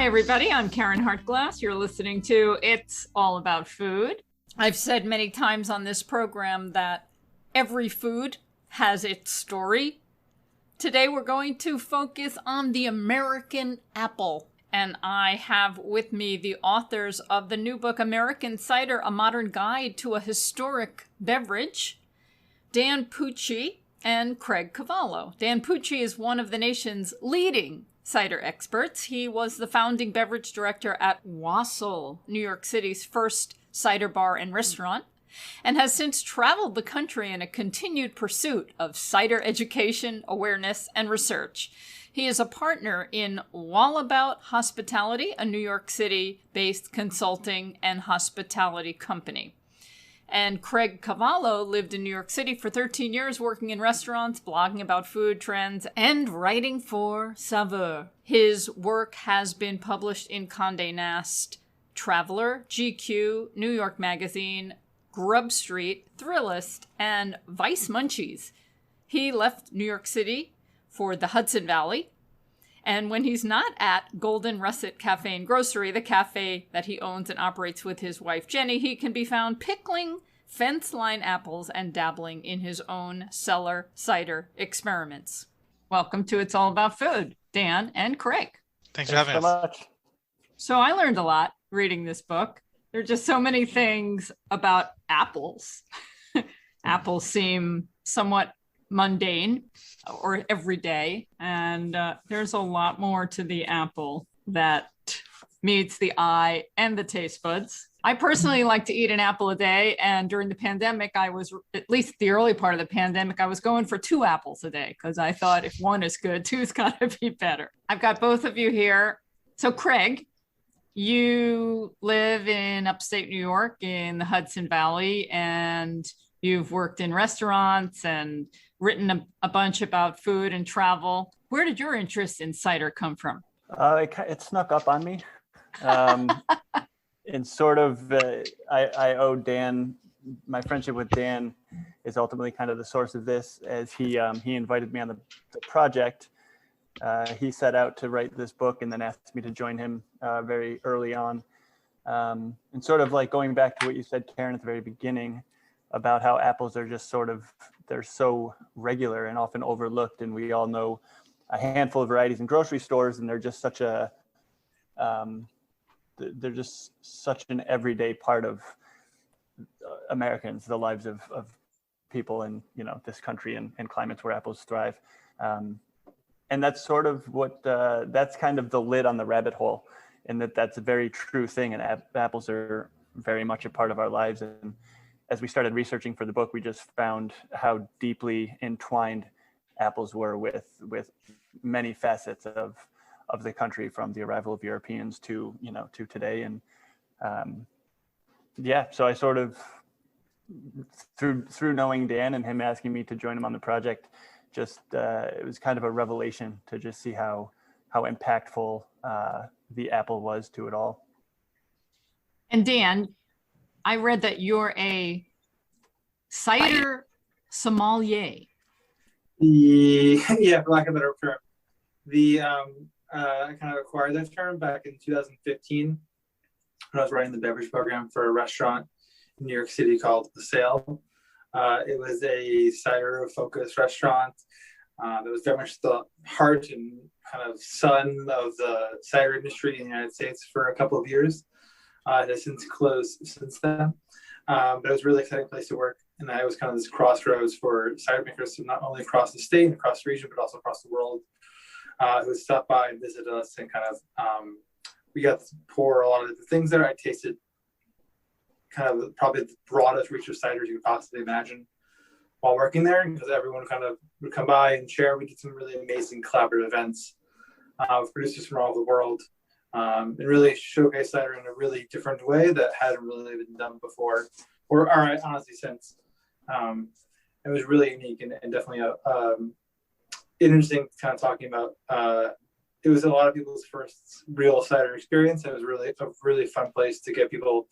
everybody. I'm Karen Hartglass. You're listening to It's All About Food. I've said many times on this program that every food has its story. Today we're going to focus on the American apple. And I have with me the authors of the new book, American Cider, A Modern Guide to a Historic Beverage, Dan Pucci and Craig Cavallo. Dan Pucci is one of the nation's leading cider experts. He was the founding beverage director at Wassail, New York City's first cider bar and restaurant, and has since traveled the country in a continued pursuit of cider education, awareness, and research. He is a partner in Wallabout Hospitality, a New York City-based consulting and hospitality company. And Craig Cavallo lived in New York City for 13 years, working in restaurants, blogging about food trends, and writing for Saveur. His work has been published in Condé Nast Traveler, GQ, New York Magazine, Grub Street, Thrillist, and Vice Munchies. He left New York City for the Hudson Valley. And when he's not at Golden Russet Cafe and Grocery, the cafe that he owns and operates with his wife Jenny, he can be found pickling fenceline apples and dabbling in his own cellar cider experiments. Welcome to It's All About Food, Dan and Craig. Thanks for having us. Much. So I learned a lot reading this book. There are just so many things about apples. Apples seem somewhat mundane or everyday, and there's a lot more to the apple that meets the eye and the taste buds. I personally like to eat an apple a day, and during the pandemic, I was, at least the early part of the pandemic, I was going for 2 apples a day because I thought if one is good, 2's got to be better. I've got both of you here. So Craig, you live in upstate New York in the Hudson Valley, and you've worked in restaurants and written a bunch about food and travel. Where did your interest in cider come from? It snuck up on me. And sort of, I owe Dan, my friendship with Dan is ultimately kind of the source of this, as he invited me on the project. He set out to write this book and then asked me to join him very early on. And sort of like going back to what you said, Karen, at the very beginning, about how apples are just sort of, they're so regular and often overlooked, and we all know a handful of varieties in grocery stores, and they're just such a they're just such an everyday part of Americans, the lives of people in this country and climates where apples thrive, and that's sort of what that's kind of the lid on the rabbit hole, and that's a very true thing, and apples are very much a part of our lives. And as we started researching for the book, we just found how deeply entwined apples were with many facets of the country, from the arrival of Europeans to today. And so I sort of, through knowing Dan and him asking me to join him on the project, just it was kind of a revelation to just see how impactful the apple was to it all. And Dan, I read that you're a cider sommelier. Yeah, for lack of a better term. I kind of acquired that term back in 2015 when I was writing the beverage program for a restaurant in New York City called Wassail. It was a cider-focused restaurant that was very much the heart and kind of sun of the cider industry in the United States for a couple of years. It has since closed since then, but it was a really exciting place to work. And I was kind of this crossroads for cider makers to not only across the state and across the region, but also across the world, who would stop by and visit us, and kind of, we got to pour a lot of the things there. I tasted kind of probably the broadest reach of ciders you could possibly imagine while working there, because everyone kind of would come by and share. We did some really amazing collaborative events with producers from all over the world. And really showcase cider in a really different way that hadn't really been done before, or honestly since. It was really unique and definitely interesting kind of talking about. It was a lot of people's first real cider experience. It was really a really fun place to get people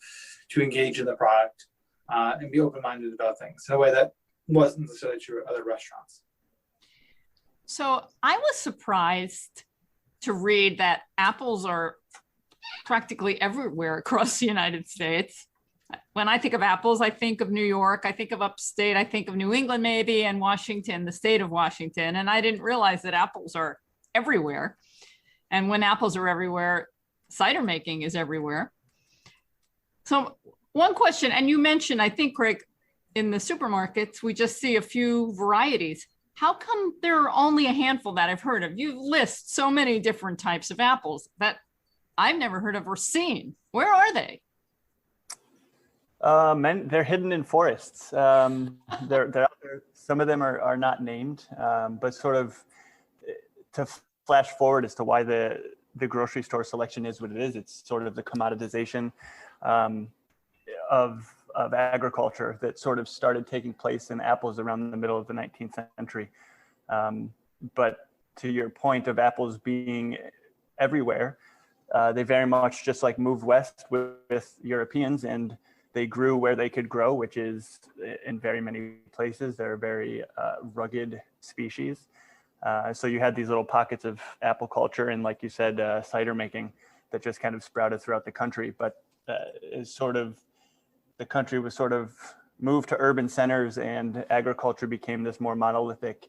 to engage in the product and be open-minded about things in a way that wasn't necessarily true at other restaurants. So I was surprised to read that apples are practically everywhere across the United States. When I think of apples, I think of New York, I think of upstate, I think of New England maybe, and Washington, the state of Washington. And I didn't realize that apples are everywhere. And when apples are everywhere, cider making is everywhere. So one question, and you mentioned, I think, Craig, in the supermarkets, we just see a few varieties. How come there are only a handful that I've heard of? You list so many different types of apples that I've never heard of or seen. Where are they? They're hidden in forests. They're out there. Some of them are not named, but sort of to flash forward as to why the grocery store selection is what it is. It's sort of the commoditization of agriculture that sort of started taking place in apples around the middle of the 19th century. But to your point of apples being everywhere, they very much just like moved west with Europeans, and they grew where they could grow, which is in very many places. They're a very rugged species. So you had these little pockets of apple culture and, like you said, cider making that just kind of sprouted throughout the country. But is sort of the country was sort of moved to urban centers, and agriculture became this more monolithic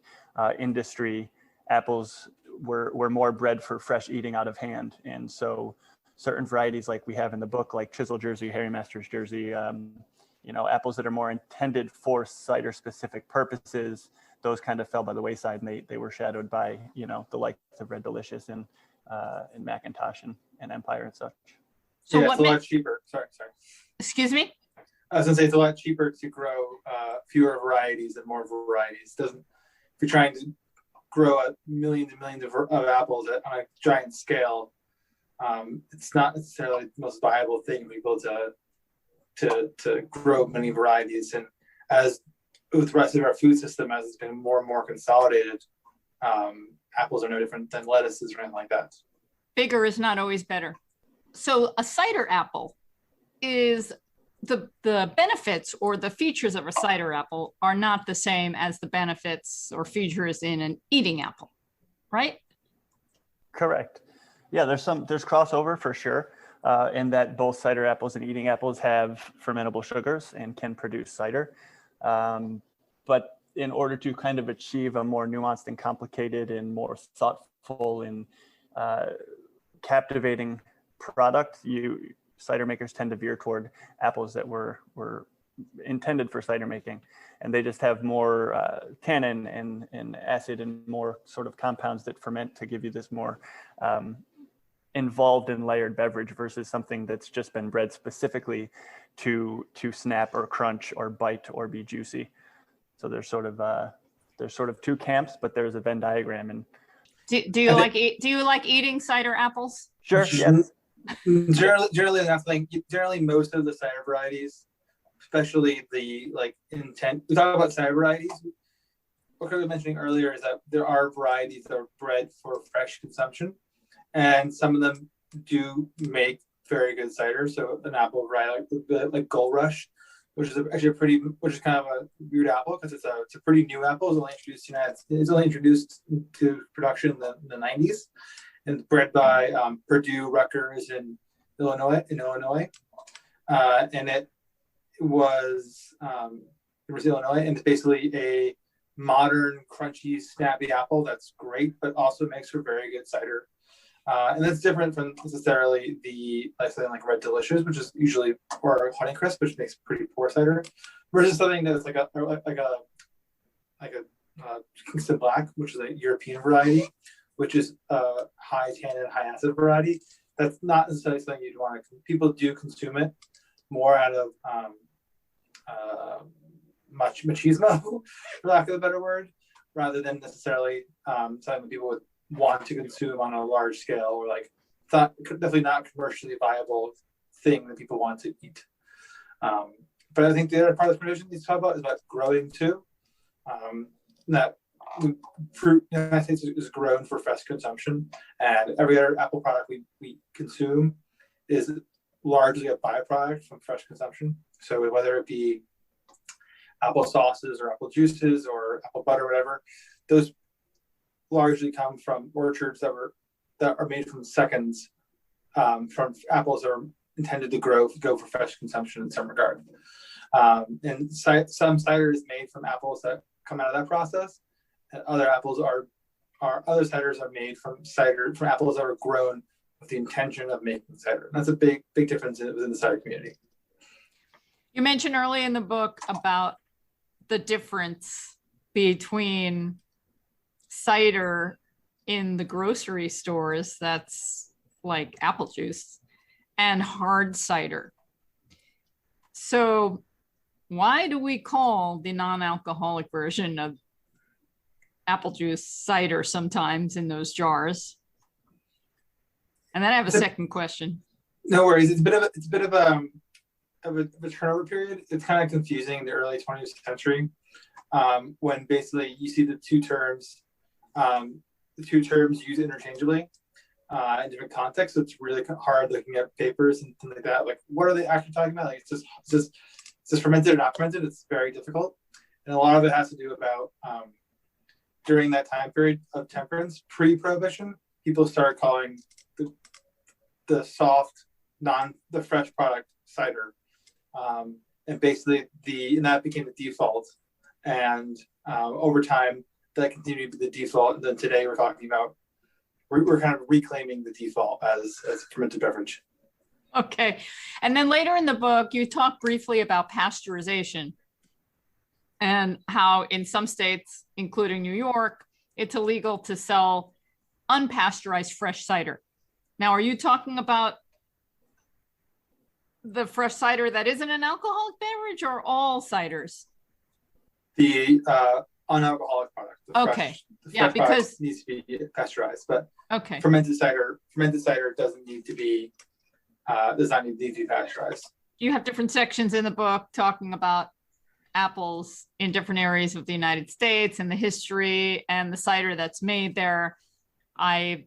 industry. Apples were more bred for fresh eating out of hand, and so certain varieties like we have in the book, like Chisel Jersey, Harry Master's Jersey, apples that are more intended for cider specific purposes, those kind of fell by the wayside, and they were shadowed by, the likes of Red Delicious and Macintosh and Empire and such. So yeah, it's a lot cheaper. Sorry. Excuse me? I was gonna say it's a lot cheaper to grow fewer varieties than more varieties. If you're trying to grow millions and millions of apples on a giant scale, it's not necessarily the most viable thing for people to grow many varieties. And as with the rest of our food system, as it's been more and more consolidated, apples are no different than lettuces or anything like that. Bigger is not always better. So a cider apple is the benefits or the features of a cider apple are not the same as the benefits or features in an eating apple, right? Correct. Yeah, there's crossover for sure, in that both cider apples and eating apples have fermentable sugars and can produce cider. But in order to kind of achieve a more nuanced and complicated and more thoughtful and captivating product, cider makers tend to veer toward apples that were intended for cider making, and they just have more tannin and acid and more sort of compounds that ferment to give you this more involved and layered beverage versus something that's just been bred specifically to snap or crunch or bite or be juicy. So there's sort of two camps, but there's a Venn diagram. And do you like eating cider apples? Sure. Yes. Generally most of the cider varieties, especially the intent. We talk about cider varieties. What I was mentioning earlier is that there are varieties that are bred for fresh consumption, and some of them do make very good cider. So an apple variety like Gold Rush, which is actually which is kind of a weird apple because it's a pretty new apple. It's only introduced to production in the 90s, and bred by Purdue, Rutgers, in Illinois. And it was Illinois, and it's basically a modern, crunchy, snappy apple that's great, but also makes for very good cider. And that's different from necessarily something like Red Delicious, which is usually, or Honeycrisp, which makes pretty poor cider, versus something that's like a Kingston Black, which is a European variety, which is a high tannin, high acid variety. That's not necessarily something you'd want to. People do consume it more out of machismo, for lack of a better word, rather than necessarily something that people would want to consume on a large scale, or definitely not commercially viable thing that people want to eat. But I think the other part of the production needs to talk about is about growing too. That fruit in the United States is grown for fresh consumption, and every other apple product we consume is largely a byproduct from fresh consumption. So whether it be apple sauces or apple juices or apple butter, or whatever, those largely come from orchards that are made from seconds from apples that are intended to go for fresh consumption in some regard. And some cider is made from apples that come out of that process, and other ciders are made from apples that are grown with the intention of making cider. And that's a big difference within the cider community. You mentioned early in the book about the difference between cider in the grocery stores, that's like apple juice, and hard cider. So why do we call the non-alcoholic version of apple juice cider sometimes in those jars? And then I have a second question. No worries. It's a bit of a turnover period. It's kind of confusing in the early 20th century, when basically you see the two terms used interchangeably in different contexts. So it's really hard looking at papers and things like that. Like, what are they actually talking about? Like, it's just fermented or not fermented. It's very difficult, and a lot of it has to do about during that time period of temperance, pre-prohibition, people started calling the soft, the fresh product cider, and basically that became the default. And over time, that continued to be the default. And then today we're talking about we're kind of reclaiming the default as a fermented beverage. Okay. And then later in the book, you talk briefly about pasteurization and how in some states, including New York, it's illegal to sell unpasteurized fresh cider. Now, are you talking about the fresh cider that isn't an alcoholic beverage, or all ciders? The unalcoholic product. Okay. Fresh because needs to be pasteurized, but okay. Fermented cider doesn't need to be does not need to be pasteurized. You have different sections in the book talking about apples in different areas of the United States and the history and the cider that's made there. I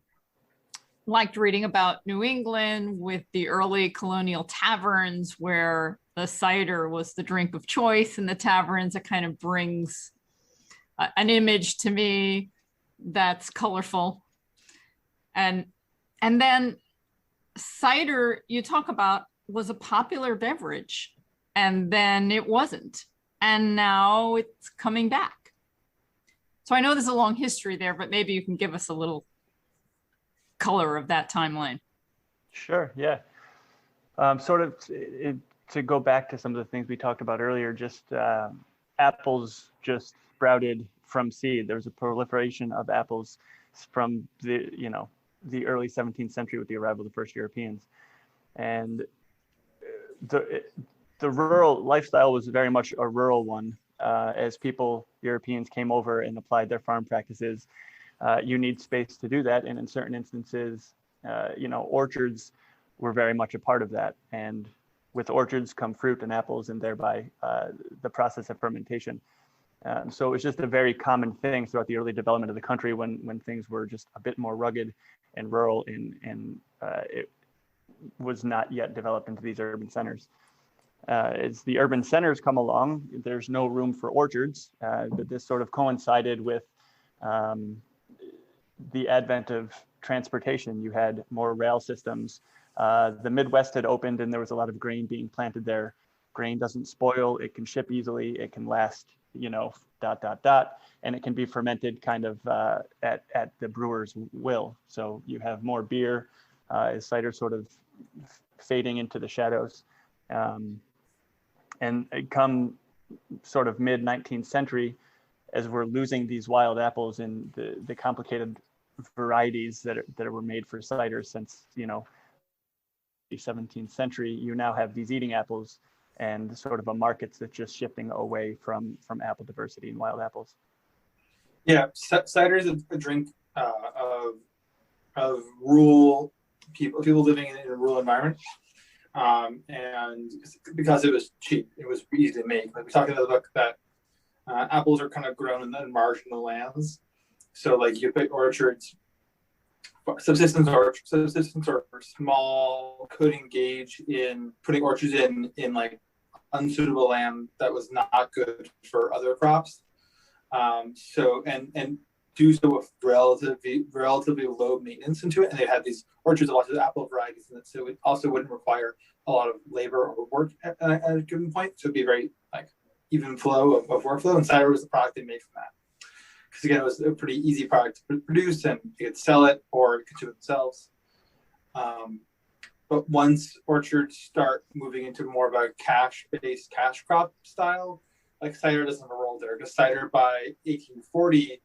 liked reading about New England with the early colonial taverns where the cider was the drink of choice in the taverns. It kind of brings an image to me that's colorful. And then cider, you talk about, was a popular beverage, and then it wasn't. And now it's coming back. So I know there's a long history there, but maybe you can give us a little color of that timeline. Sure, yeah. To go back to some of the things we talked about earlier, just apples just sprouted from seed. There was a proliferation of apples from the early 17th century with the arrival of the first Europeans. And the rural lifestyle was very much a rural one. As Europeans came over and applied their farm practices, you need space to do that. And in certain instances, orchards were very much a part of that. And with orchards come fruit and apples, and thereby the process of fermentation. So it was just a very common thing throughout the early development of the country when things were just a bit more rugged and rural, and it was not yet developed into these urban centers. As the urban centers come along, there's no room for orchards, but this sort of coincided with the advent of transportation. You had more rail systems. The Midwest had opened, and there was a lot of grain being planted there. Grain doesn't spoil, it can ship easily, it can last, and it can be fermented kind of at the brewer's will. So you have more beer, as cider sort of fading into the shadows. And come sort of mid-19th century, as we're losing these wild apples and the complicated varieties that were made for cider since, the 17th century, you now have these eating apples and sort of a market that's just shifting away from apple diversity and wild apples. Yeah, cider is a drink of rural people living in a rural environment. And because it was cheap, it was easy to make. Like we talked about the book that apples are kind of grown in marginal lands. So like you pick orchards, subsistence or small could engage in putting orchards in like unsuitable land that was not good for other crops. So and do so with relatively low maintenance into it, and they had these orchards of lots of apple varieties in it, so it also wouldn't require a lot of labor or work at a given point. So it'd be very like even flow of workflow, and cider was the product they made from that. Because again, it was a pretty easy product to produce, and they could sell it or consume it themselves. But once orchards start moving into more of a cash-based cash crop style, like cider doesn't have a role there. Because cider by 1840,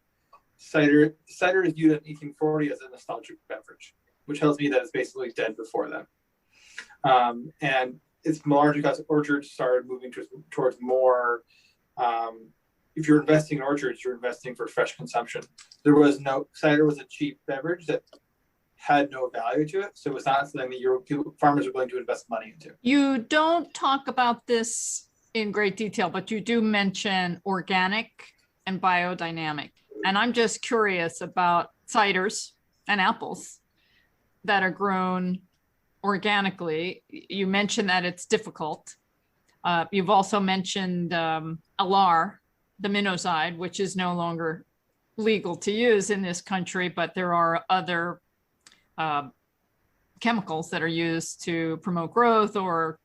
cider is viewed in 1840 as a nostalgic beverage, which tells me that it's basically dead before then. And it's largely because orchards started moving towards more. If you're investing in orchards, you're investing for fresh consumption. Cider was a cheap beverage that had no value to it, so it was not something that farmers are going to invest money into. You don't talk about this in great detail, but you do mention organic and biodynamic. And I'm just curious about ciders and apples that are grown organically. You mentioned that it's difficult. You've also mentioned alar, the minoside, which is no longer legal to use in this country, but there are other chemicals that are used to promote growth or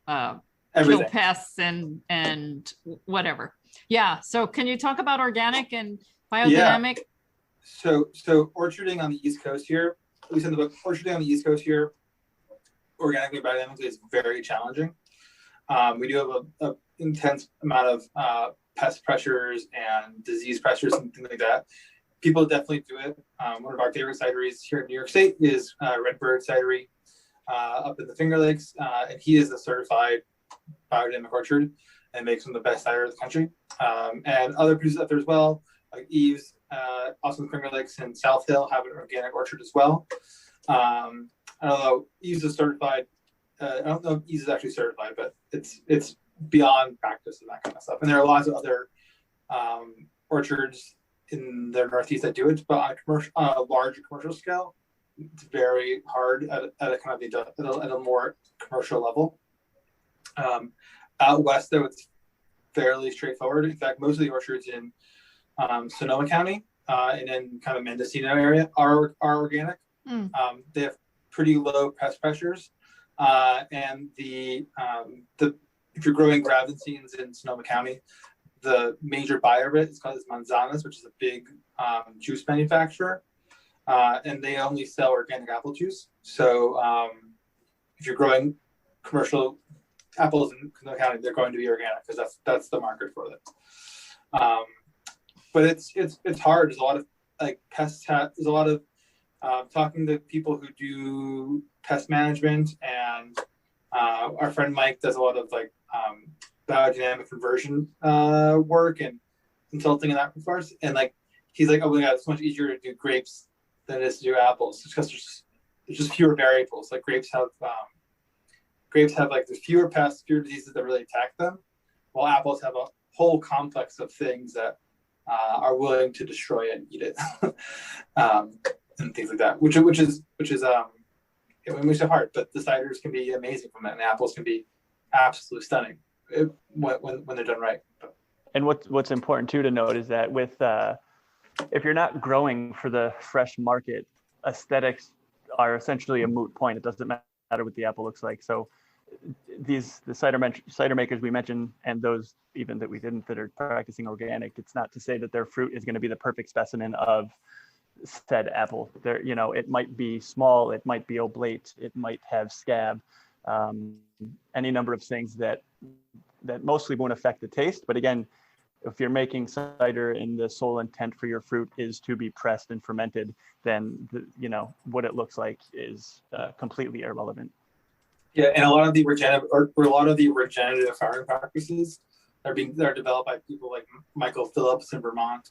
kill pests and whatever. Yeah. So can you talk about organic and biodynamic? Yeah. So orcharding on the East Coast here, at least in the book, orcharding on the East Coast here, organically, biodynamically, is very challenging. We do have an intense amount of pest pressures and disease pressures and things like that. People definitely do it. One of our favorite cideries here in New York State is Bird Cidery up in the Finger Lakes, and he is a certified biodynamic orchard and makes some of the best cider in the country. And other producers out there as well, like Eve's, also in the Finger Lakes and South Hill, have an organic orchard as well. I don't know, Eve's is certified. I don't know if Eve's is actually certified, but it's beyond practice and that kind of stuff. And there are lots of other orchards in the Northeast that do it, but on a larger commercial scale, it's very hard at a kind of at a more commercial level. Out west, though, it's fairly straightforward. In fact, most of the orchards in Sonoma County and in kind of Mendocino area are organic. They have pretty low pest pressures, and if you're growing Gravensteins in Sonoma County, the major buyer of it is called Manzanas, which is a big juice manufacturer, and they only sell organic apple juice. So if you're growing commercial apples in Sonoma County, they're going to be organic because that's the market for it. But it's hard. There's a lot of pests. There's a lot of talking to people who do pest management, and our friend Mike does a lot of biodynamic conversion work and consulting in that for us. And he's like, oh my God, it's much easier to do grapes than it is to do apples, just because there's just fewer variables. Like grapes have there's fewer pests, fewer diseases that really attack them, while apples have a whole complex of things that are willing to destroy it and eat it, and things like that. Which is it makes it hard. But the ciders can be amazing from it, and the apples can be absolutely stunning when they're done right. And what's important too to note is that with if you're not growing for the fresh market, aesthetics are essentially a moot point. It doesn't matter what the apple looks like. So the cider makers we mentioned, and those even that we didn't, that are practicing organic, it's not to say that their fruit is going to be the perfect specimen of said apple. There, it might be small, it might be oblate, it might have scab, any number of things that mostly won't affect the taste. But again, if you're making cider and the sole intent for your fruit is to be pressed and fermented, then what it looks like is completely irrelevant. Yeah, and a lot of the regenerative farming practices that are developed by people like Michael Phillips in Vermont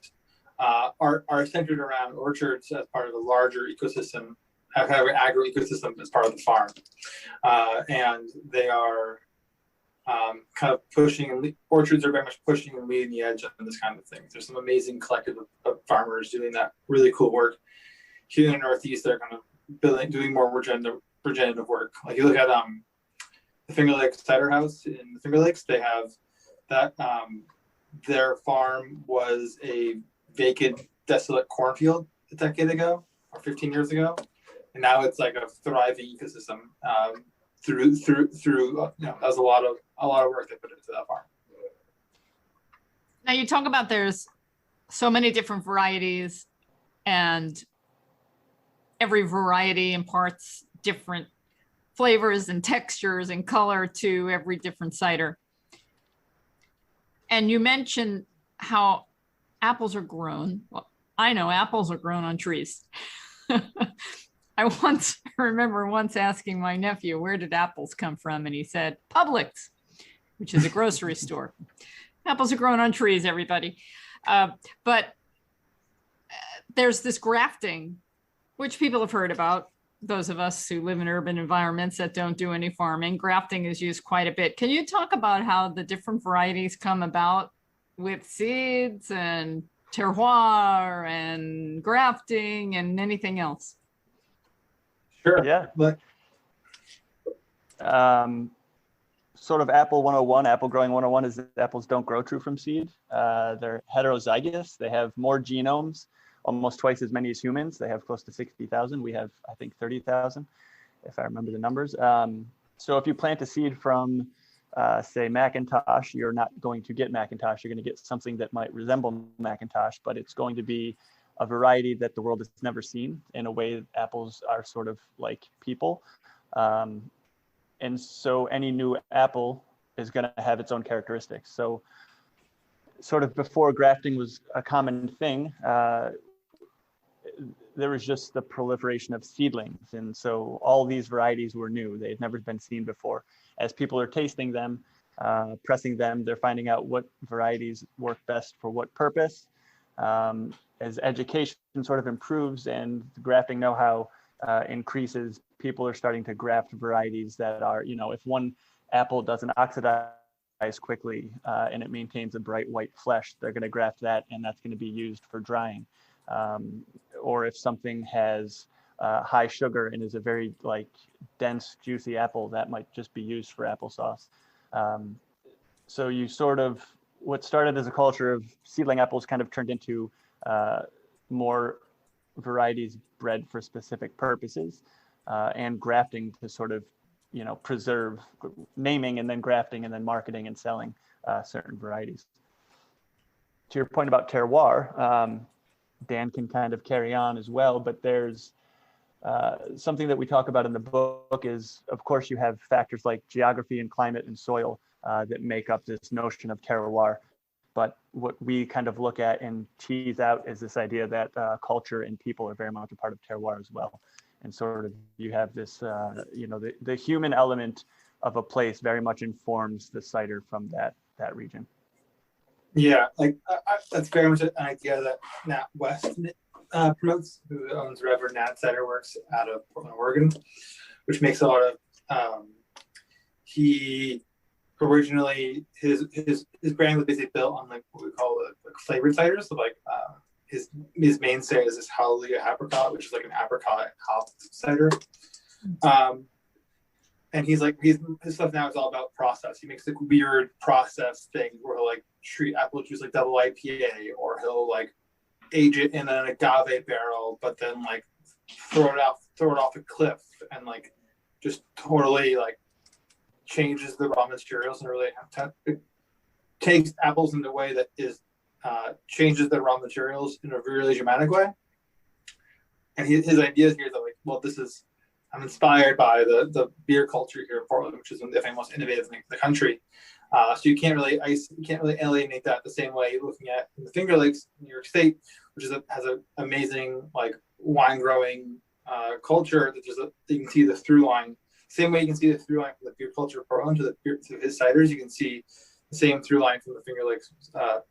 are centered around orchards as part of a larger ecosystem, kind of an agro ecosystem as part of the farm, and they are kind of orchards are very much pushing and leading the edge on this kind of thing. There's some amazing collective of farmers doing that really cool work. Here in the Northeast, they're kind of doing more regenerative work. Like you look at the Finger Lakes Cider House in the Finger Lakes, they have that their farm was a vacant, desolate cornfield a decade ago or 15 years ago, and now it's like a thriving ecosystem. Through that was a lot of work they put into that farm. Now you talk about there's so many different varieties, and every variety imparts different flavors and textures and color to every different cider. And you mentioned how apples are grown. Well, I know apples are grown on trees. I remember once asking my nephew, where did apples come from? And he said, Publix, which is a grocery store. Apples are grown on trees, everybody. But there's this grafting, which people have heard about. Those of us who live in urban environments that don't do any farming, grafting is used quite a bit. Can you talk about how the different varieties come about with seeds and terroir and grafting and anything else? Sure. Yeah. But Sort of apple 101, apple growing 101 is that apples don't grow true from seed. They're heterozygous. They have more genomes, almost twice as many as humans. They have close to 60,000. We have, I think, 30,000, if I remember the numbers. So if you plant a seed from, say, Macintosh, you're not going to get Macintosh. You're going to get something that might resemble Macintosh, but it's going to be a variety that the world has never seen. In a way, apples are sort of like people. And so any new apple is going to have its own characteristics. So sort of before grafting was a common thing, there was just the proliferation of seedlings. And so all these varieties were new. They had never been seen before. As people are tasting them, pressing them, they're finding out what varieties work best for what purpose. As education sort of improves and grafting know-how increases, people are starting to graft varieties that are, if one apple doesn't oxidize quickly and it maintains a bright white flesh, they're going to graft that, and that's going to be used for drying. Or if something has high sugar and is a very dense, juicy apple, that might just be used for applesauce. So you sort of, what started as a culture of seedling apples kind of turned into more varieties bred for specific purposes, and grafting to sort of, preserve, naming and then grafting and then marketing and selling certain varieties. To your point about terroir, Dan can kind of carry on as well, but there's something that we talk about in the book is, of course, you have factors like geography and climate and soil that make up this notion of terroir. But what we kind of look at and tease out is this idea that culture and people are very much a part of terroir as well. And sort of you have this, the human element of a place very much informs the cider from that region. Yeah, that's very much an idea that Nat West promotes, who owns Reverend Nat Cider Works out of Portland, Oregon, which makes a lot of, he originally, his brand was basically built on what we call flavored ciders. So his mainstay is this Hallelujah Apricot, which is like an apricot hop cider. And his stuff now is all about process. He makes weird process things where he'll treat apple juice like double IPA, or he'll age it in an agave barrel, but then throw it off a cliff, and just totally changes the raw materials and really it takes apples in a way that is changes the raw materials in a really dramatic way. And his ideas here is I'm inspired by the beer culture here in Portland, which is one of the most innovative in the country. So you can't really alienate that the same way you're looking at in the Finger Lakes, New York State, which has an amazing wine growing culture that you can see the through line. Same way you can see the through line from the beer culture of Portland to his ciders, you can see the same through line from the Finger Lakes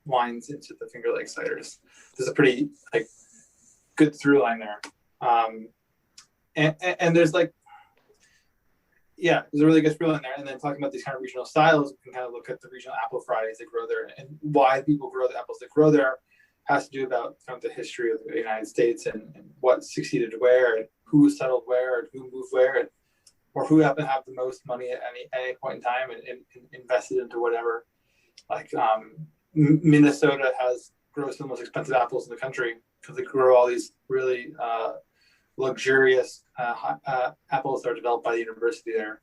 wines into the Finger Lakes ciders. There's a pretty good through line there. And there's there's a really good through line there. And then talking about these kind of regional styles, we can kind of look at the regional apple varieties that grow there, and why people grow the apples that grow there has to do about the history of the United States and what succeeded where, and who settled where, and who moved where, or who happened to have the most money at any point in time and invested into whatever. Minnesota has grow some of the most expensive apples in the country because they grow all these really luxurious apples that are developed by the university there,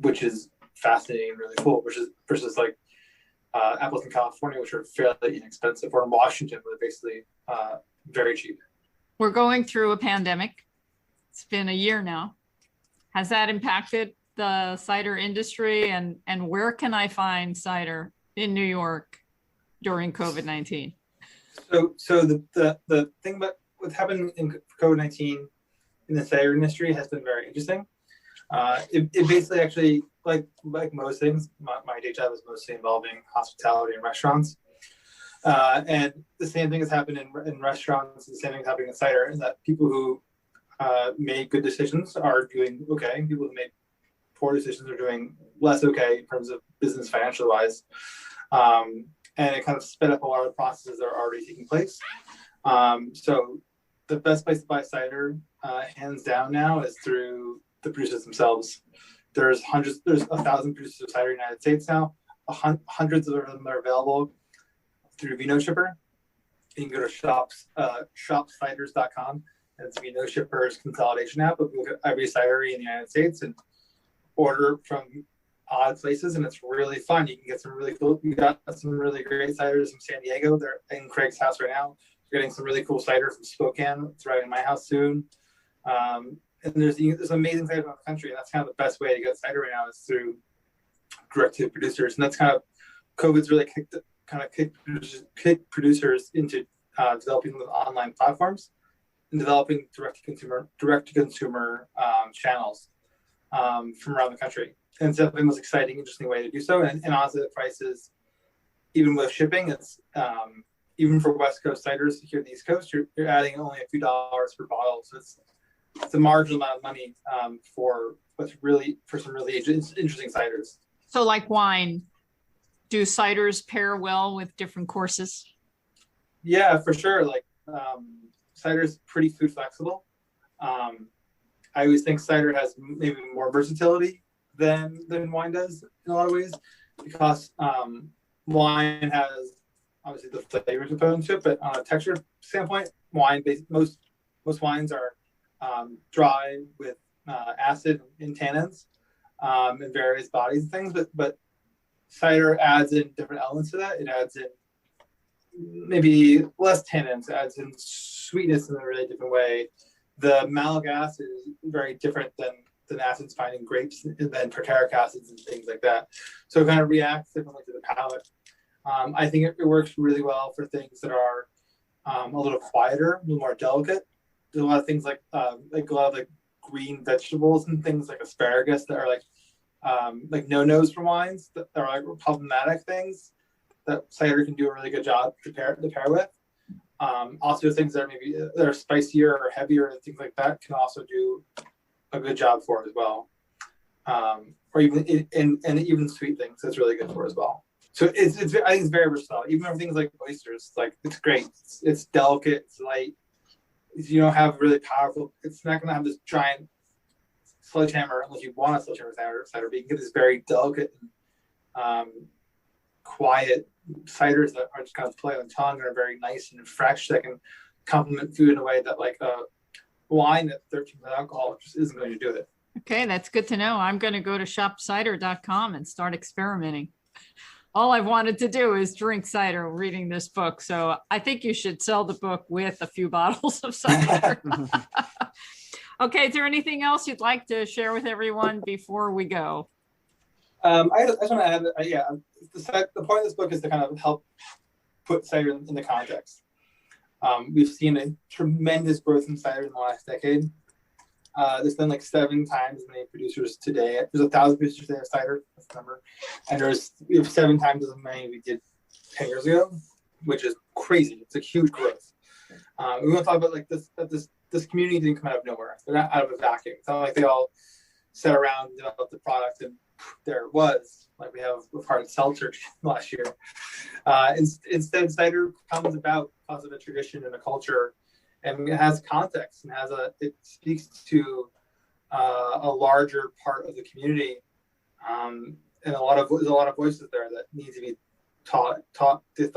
which is fascinating and really cool. Versus like apples in California, which are fairly inexpensive, or in Washington, where they're basically very cheap. We're going through a pandemic. It's been a year now. Has that impacted the cider industry, and where can I find cider in New York during COVID-19? So the thing about what's happened in COVID-19 in the cider industry has been very interesting. It basically actually, like most things, my day job is mostly involving hospitality and restaurants. And the same thing has happened in restaurants, the same thing is happening in cider, and that people who made good decisions are doing okay. People who made poor decisions are doing less okay in terms of business financial wise. And it kind of sped up a lot of the processes that are already taking place. So the best place to buy cider, hands down now, is through the producers themselves. There's 1,000 producers of cider in the United States now. Hundreds of them are available through Vino Shipper. You can go to shopciders.com. It's Vino Shipper's consolidation app. But look at every cidery in the United States and order from odd places, and it's really fun. You can get some really cool. We got some really great ciders from San Diego. They're in Craig's house right now. We're getting some really cool cider from Spokane. It's arriving in my house soon. And there's amazing cider around the country, and that's kind of the best way to get cider right now is through direct to producers. And that's kind of COVID's really kicked producers into developing online platforms and developing direct to consumer channels from around the country. And it's definitely the most exciting, interesting way to do so. And honestly, the prices, even with shipping, it's even for West Coast ciders here at the East Coast, you're adding only a few dollars per bottle. So it's a marginal amount of money for some really interesting ciders. So like wine, do ciders pair well with different courses? Yeah, for sure. Like cider's pretty food flexible. I always think cider has maybe more versatility than wine does in a lot of ways, because wine has obviously the flavor component to it, but on a texture standpoint, most wines are dry with acid and tannins in various bodies and things, but cider adds in different elements to that. It adds in maybe less tannins, adds in sweetness in a really different way. The malic acid is very different than acids found in grapes and then tartaric acids and things like that. So it kind of reacts differently to the palate. I think it works really well for things that are a little quieter, a little more delicate. There's a lot of things like a lot of green vegetables and things like asparagus that are like no-nos for wines that are like problematic things that cider can do a really good job to pair with. Also things that are spicier or heavier and things like that can also do a good job for it as well. Or even even sweet things that's really good for it as well. So I think it's very versatile. Even for things like oysters, it's great. It's delicate, it's light. You don't have really powerful. It's not going to have this giant sledgehammer unless you want a sledgehammer cider. But you can get this very delicate, quiet ciders that are just kind of play on the tongue and are very nice and fresh that can complement food in a way that like a wine at 13% alcohol just isn't going to do it. Okay, that's good to know. I'm going to go to shopcider.com and start experimenting. All I've wanted to do is drink cider reading this book. So I think you should sell the book with a few bottles of cider. Okay, is there anything else you'd like to share with everyone before we go? I just want to add, the point of this book is to kind of help put cider in the context. We've seen a tremendous growth in cider in the last decade. There's been like 7 times as many producers today. There's 1,000 producers today of cider, that's the number. And we have 7 times as many we did 10 years ago, which is crazy. It's a huge growth. We want to talk about like this community didn't come out of nowhere. They're not out of a vacuum. It's not like they all sat around and developed the product and there it was, like we have with hard seltzer last year. Instead, cider comes about because of a tradition and a culture, and it has context and it speaks to a larger part of the community, and there's a lot of voices there that need to be thought about and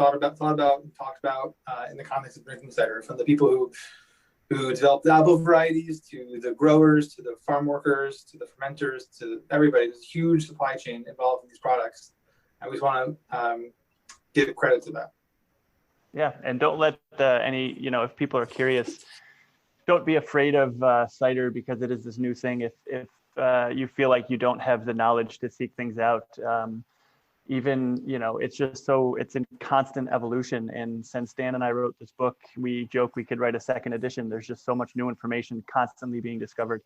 talked about in the context of drinking cider, from the people who developed the apple varieties, to the growers, to the farm workers, to the fermenters, to everybody. There's a huge supply chain involved in these products. I always want to give credit to that. Yeah, and don't let if people are curious, don't be afraid of cider, because it is this new thing. If you feel like you don't have the knowledge to seek things out, it's in constant evolution. And since Dan and I wrote this book, we joke we could write a second edition. There's just so much new information constantly being discovered.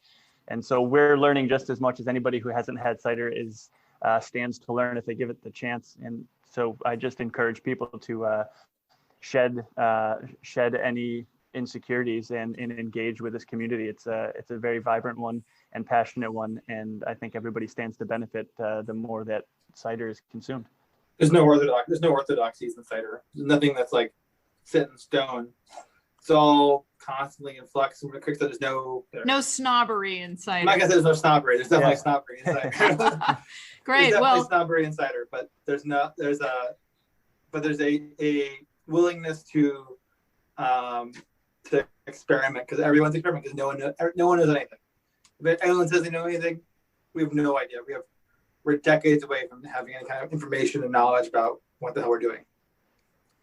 And so we're learning just as much as anybody who hasn't had cider stands to learn if they give it the chance. And so I just encourage people to shed any insecurities and engage with this community. It's a very vibrant one and passionate one, and I think everybody stands to benefit the more that cider is consumed. There's no orthodoxies in cider. There's nothing that's like set in stone. It's all constantly in flux. And there's no snobbery in cider. I'm not gonna say there's no snobbery. There's definitely snobbery in cider. Great. There's definitely snobbery in cider, but there's a willingness to experiment, because everyone's experimenting, because no one knows anything. If anyone says they know anything, we have no idea. We're decades away from having any kind of information and knowledge about what the hell we're doing.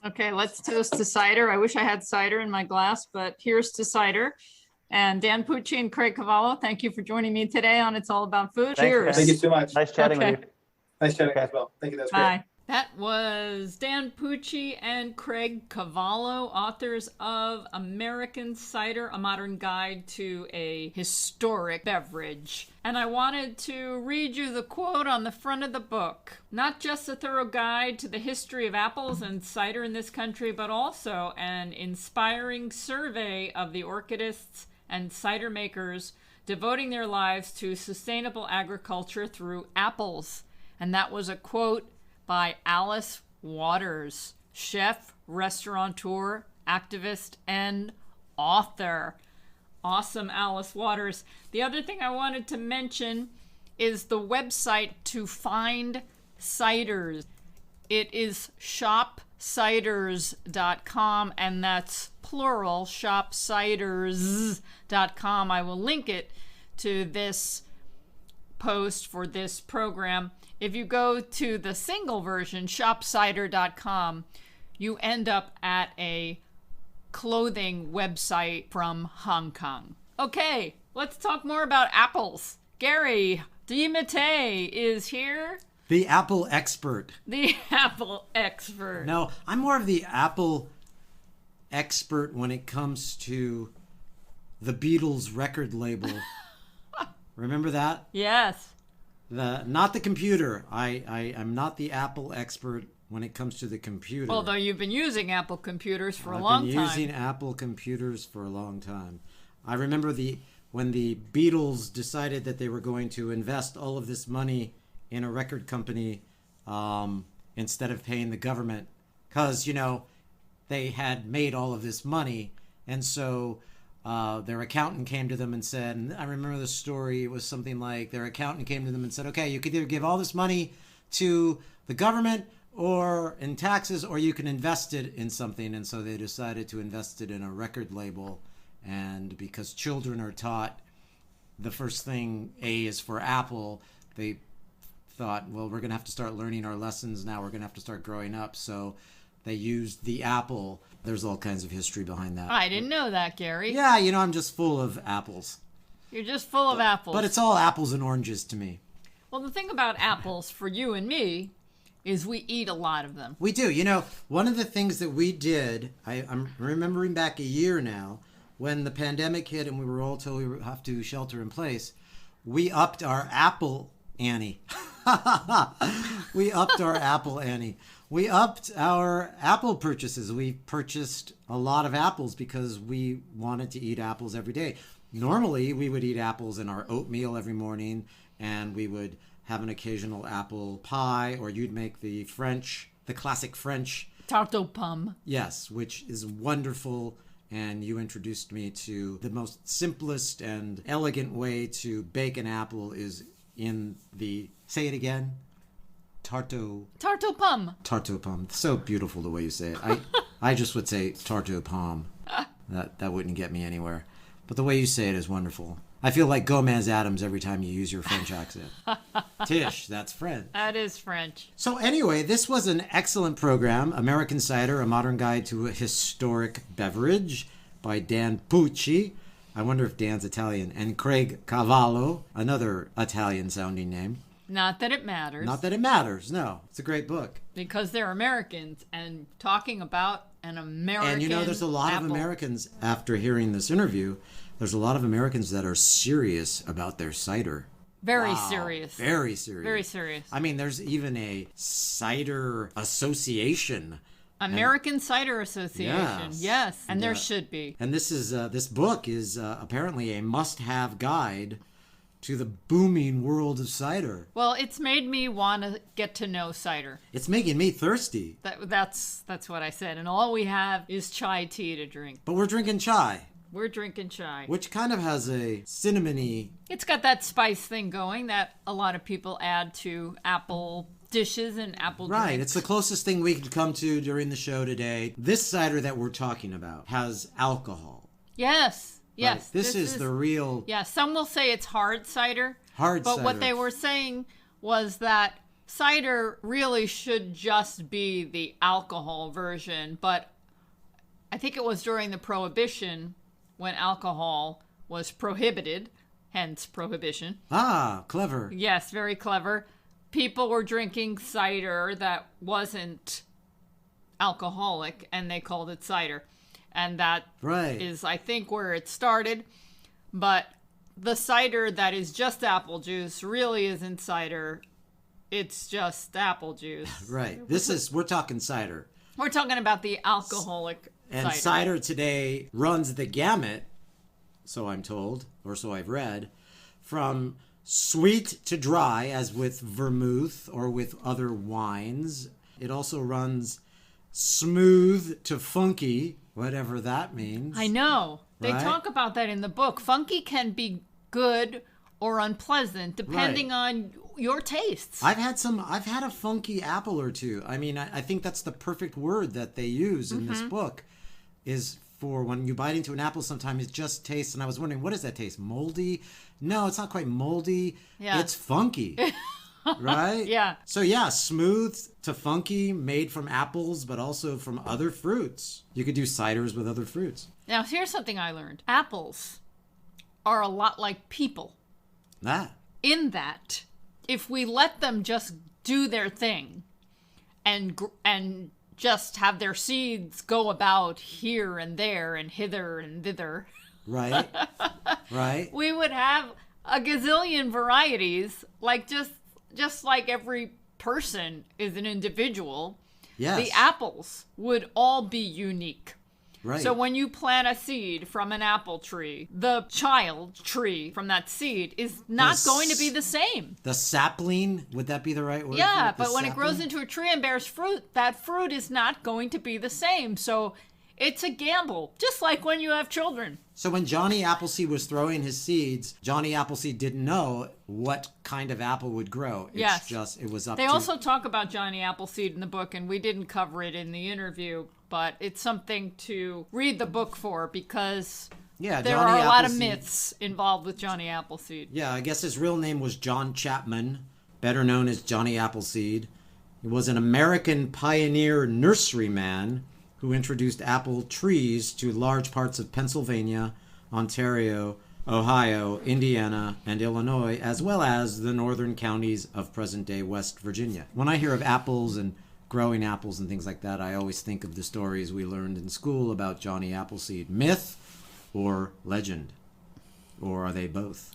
Okay, let's toast to cider. I wish I had cider in my glass, but here's to cider. And Dan Pucci and Craig Cavallo, thank you for joining me today on It's All About Food. Thanks, Cheers. Thank you so much. Nice chatting with you. Nice chatting as well. Thank you. That's great. Bye. That was Dan Pucci and Craig Cavallo, authors of American Cider, A Modern Guide to a Historic Beverage. And I wanted to read you the quote on the front of the book. Not just a thorough guide to the history of apples and cider in this country, but also an inspiring survey of the orchardists and cider makers devoting their lives to sustainable agriculture through apples. And that was a quote by Alice Waters, chef, restaurateur, activist, and author. Awesome, Alice Waters. The other thing I wanted to mention is the website to find ciders. It is shopciders.com, and that's plural, shopciders.com. I will link it to this post for this program. If you go to the single version, shopcider.com, you end up at a clothing website from Hong Kong. Okay, let's talk more about apples. Gary DeMatte is here. The apple expert. The apple expert. No, I'm more of the apple expert when it comes to the Beatles record label. Remember that? Yes. Not the computer. I'm not the Apple expert when it comes to the computer. Although you've been using Apple computers for a long time. I've been using Apple computers for a long time. I remember when the Beatles decided that they were going to invest all of this money in a record company instead of paying the government, because, they had made all of this money. And so their accountant came to them and said, and I remember the story, it was something like their accountant came to them and said, okay, you could either give all this money to the government or in taxes, or you can invest it in something. And so they decided to invest it in a record label. And because children are taught the first thing A is for Apple, they thought, well, we're going to have to start learning our lessons now. We're going to have to start growing up. So they used the apple. There's all kinds of history behind that. I didn't know that, Gary. Yeah, I'm just full of apples. You're just full of apples. But it's all apples and oranges to me. Well, the thing about apples for you and me is we eat a lot of them. We do. One of the things that we did, I'm remembering back a year now, when the pandemic hit and we were all told we would have to shelter in place, we upped our apple ante. We upped our apple ante. We upped our apple purchases. We purchased a lot of apples because we wanted to eat apples every day. Normally, we would eat apples in our oatmeal every morning, and we would have an occasional apple pie, or you'd make the classic French tarte aux pommes. Yes, which is wonderful. And you introduced me to the most simplest and elegant way to bake an apple is in the, say it again. Tarto Pum. Tarto Pum. So beautiful the way you say it. I just would say Tarto Pum. That wouldn't get me anywhere. But the way you say it is wonderful. I feel like Gomez Adams every time you use your French accent. Tish, that's French. That is French. So anyway, this was an excellent program. American Cider, A Modern Guide to a Historic Beverage by Dan Pucci. I wonder if Dan's Italian. And Craig Cavallo, another Italian-sounding name. Not that it matters. Not that it matters, no. It's a great book. Because they're Americans and talking about an American And there's a lot of Americans, after hearing this interview, there's a lot of Americans that are serious about their cider. Very serious. Very serious. Very serious. I mean, there's even a cider association. American Cider Association. Yes. And there should be. And this book is apparently a must-have guide to the booming world of cider. Well, it's made me want to get to know cider. It's making me thirsty. That's what I said. And all we have is chai tea to drink. But we're drinking chai. We're drinking chai. Which kind of has a cinnamony... It's got that spice thing going that a lot of people add to apple dishes and apple drinks. Right. It's the closest thing we could come to during the show today. This cider that we're talking about has alcohol. Yes. Yes. Right. This is the real... Yeah. Some will say it's hard cider. Hard cider. But what they were saying was that cider really should just be the alcohol version. But I think it was during the Prohibition when alcohol was prohibited, hence prohibition. Ah, clever. Yes, very clever. People were drinking cider that wasn't alcoholic, and they called it cider. And that is, I think, where it started. But the cider that is just apple juice really isn't cider. It's just apple juice. Right. We're talking cider. We're talking about the alcoholic and cider today runs the gamut, so I'm told, or so I've read, from sweet to dry, as with vermouth or with other wines. It also runs smooth to funky, whatever that means. I know. They talk about that in the book. Funky can be good or unpleasant, depending on your tastes. I've had a funky apple or two. I mean, I think that's the perfect word that they use in this book, is for when you bite into an apple, sometimes it just tastes, and I was wondering, what does that taste? Moldy? No, it's not quite moldy. Yeah. It's funky. Right? Yeah. So yeah, smooth to funky, made from apples, but also from other fruits. You could do ciders with other fruits. Now, here's something I learned. Apples are a lot like people. In that, if we let them just do their thing and just have their seeds go about here and there and hither and thither. Right. Right. We would have a gazillion varieties, like just like every person is an individual. Yes. The apples would all be unique. Right. So when you plant a seed from an apple tree, the child tree from that seed is not going to be the same. The sapling, would that be the right word? Yeah, but when it grows into a tree and bears fruit, that fruit is not going to be the same. So it's a gamble, just like when you have children. So when Johnny Appleseed was throwing his seeds, Johnny Appleseed didn't know what kind of apple would grow. It's just, it was up to... They also talk about Johnny Appleseed in the book, and we didn't cover it in the interview, but it's something to read the book for, because there are a lot of myths involved with Johnny Appleseed. Yeah, I guess his real name was John Chapman, better known as Johnny Appleseed. He was an American pioneer nurseryman who introduced apple trees to large parts of Pennsylvania, Ontario, Ohio, Indiana, and Illinois, as well as the northern counties of present-day West Virginia. When I hear of apples and growing apples and things like that, I always think of the stories we learned in school about Johnny Appleseed. Myth or legend? Or are they both?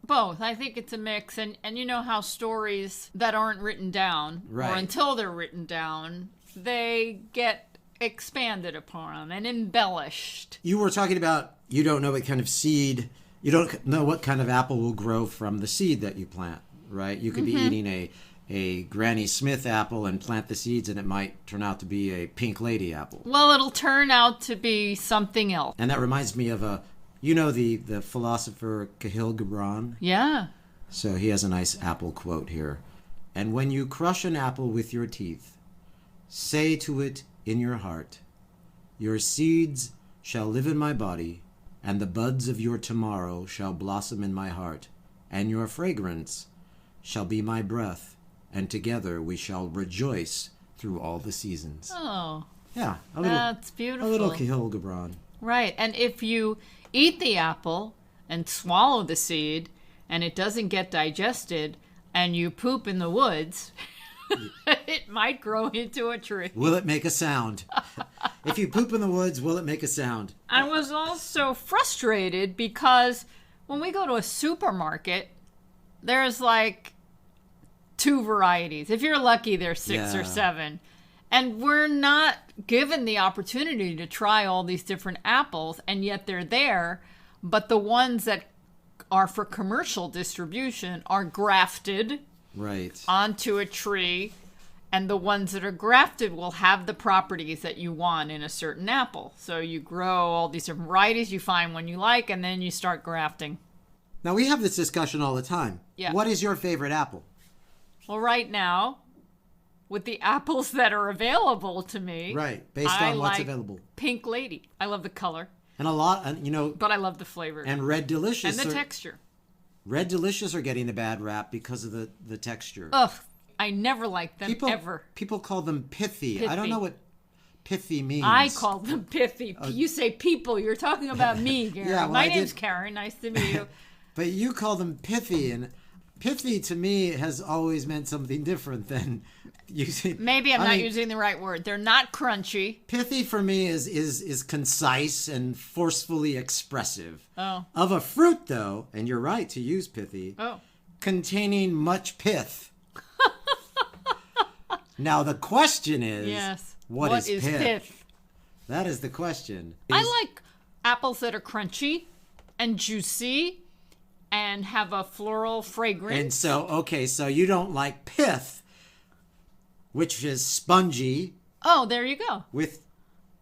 Both. I think it's a mix. And you know how stories that aren't written down, or until they're written down, they get expanded upon and embellished. You were talking about you don't know what kind of seed, you don't know what kind of apple will grow from the seed that you plant, right? You could be eating a Granny Smith apple and plant the seeds, and it might turn out to be a Pink Lady apple. Well, it'll turn out to be something else. And that reminds me of the philosopher Kahlil Gibran? Yeah. So he has a nice apple quote here. And when you crush an apple with your teeth, say to it in your heart, your seeds shall live in my body, and the buds of your tomorrow shall blossom in my heart, and your fragrance shall be my breath, and together we shall rejoice through all the seasons. Oh, yeah, that's beautiful. A little Cahill Gibran. Right, and if you eat the apple and swallow the seed, and it doesn't get digested, and you poop in the woods, it might grow into a tree. Will it make a sound? If you poop in the woods, will it make a sound? I was also frustrated because when we go to a supermarket, there's like 2 varieties. If you're lucky, there's 6 or 7. And we're not given the opportunity to try all these different apples, and yet they're there. But the ones that are for commercial distribution are grafted onto a tree, and the ones that are grafted will have the properties that you want in a certain apple. So you grow all these different varieties, you find one you like, and then you start grafting. Now, we have this discussion all the time. Yeah. What is your favorite apple? Well, right now, with the apples that are available to me, based on what's like available. Pink Lady. I love the color. And a lot, you know. But I love the flavor. And Red Delicious. And the texture. Red Delicious are getting a bad rap because of the texture. Ugh, I never liked them, ever. People call them pithy. I don't know what pithy means. I call them pithy. You say people, you're talking about me, Gary. Yeah, well, My name's Karen. Nice to meet you. But you call them pithy, and pithy to me has always meant something different than using. Maybe I'm not using the right word. They're not crunchy. Pithy for me is concise and forcefully expressive. Oh. Of a fruit, though, and you're right to use pithy. Oh. Containing much pith. Now the question is, what is pith? That is the question. I like apples that are crunchy and juicy and have a floral fragrance. And so you don't like pith, which is spongy. Oh, there you go. With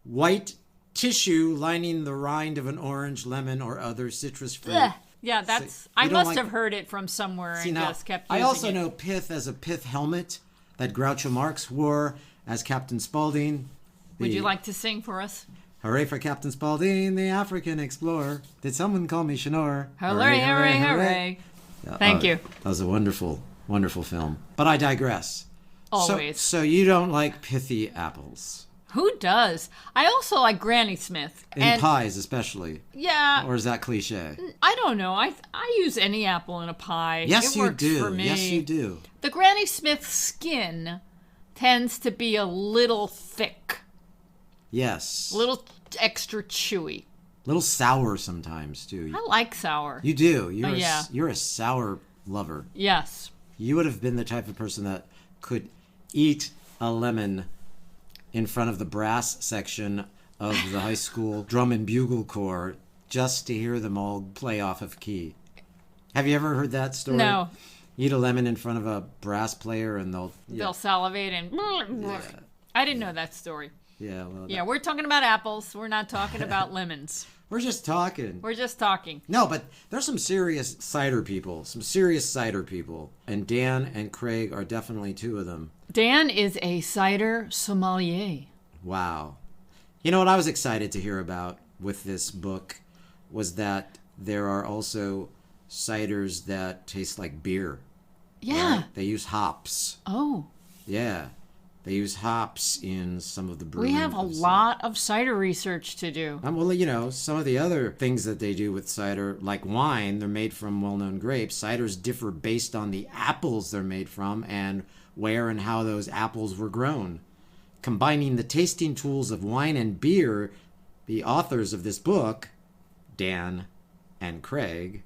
white tissue lining the rind of an orange, lemon, or other citrus fruit. Ugh. Yeah, that's. I must have heard it from somewhere and just kept using it. I also know pith as a pith helmet that Groucho Marx wore as Captain Spaulding. Would you like to sing for us? Hooray for Captain Spaulding, the African explorer. Did someone call me Shanor? Hooray, hooray, hooray. Thank you. That was a wonderful, wonderful film. But I digress. Always. So you don't like pithy apples? Who does? I also like Granny Smith. In pies, especially. Yeah. Or is that cliche? I don't know. I use any apple in a pie. Yes, it works you do. For me. Yes, you do. The Granny Smith skin tends to be a little thick. Yes. A little extra chewy. A little sour sometimes, too. I like sour. You do. You're a sour lover. Yes. You would have been the type of person that could eat a lemon in front of the brass section of the high school drum and bugle corps just to hear them all play off of key. Have you ever heard that story? No. Eat a lemon in front of a brass player and they'll salivate and I didn't know that story. Yeah, well, we're talking about apples. We're not talking about lemons. We're just talking. No, but there's some serious cider people. And Dan and Craig are definitely 2 of them. Dan is a cider sommelier. Wow. You know what I was excited to hear about with this book was that there are also ciders that taste like beer. Yeah. Right? They use hops. Oh. Yeah. They use hops in some of the brewing. We have a lot of cider research to do. Well, you know, some of the other things that they do with cider, like wine, they're made from well-known grapes. Ciders differ based on the apples they're made from and where and how those apples were grown. Combining the tasting tools of wine and beer, the authors of this book, Dan and Craig,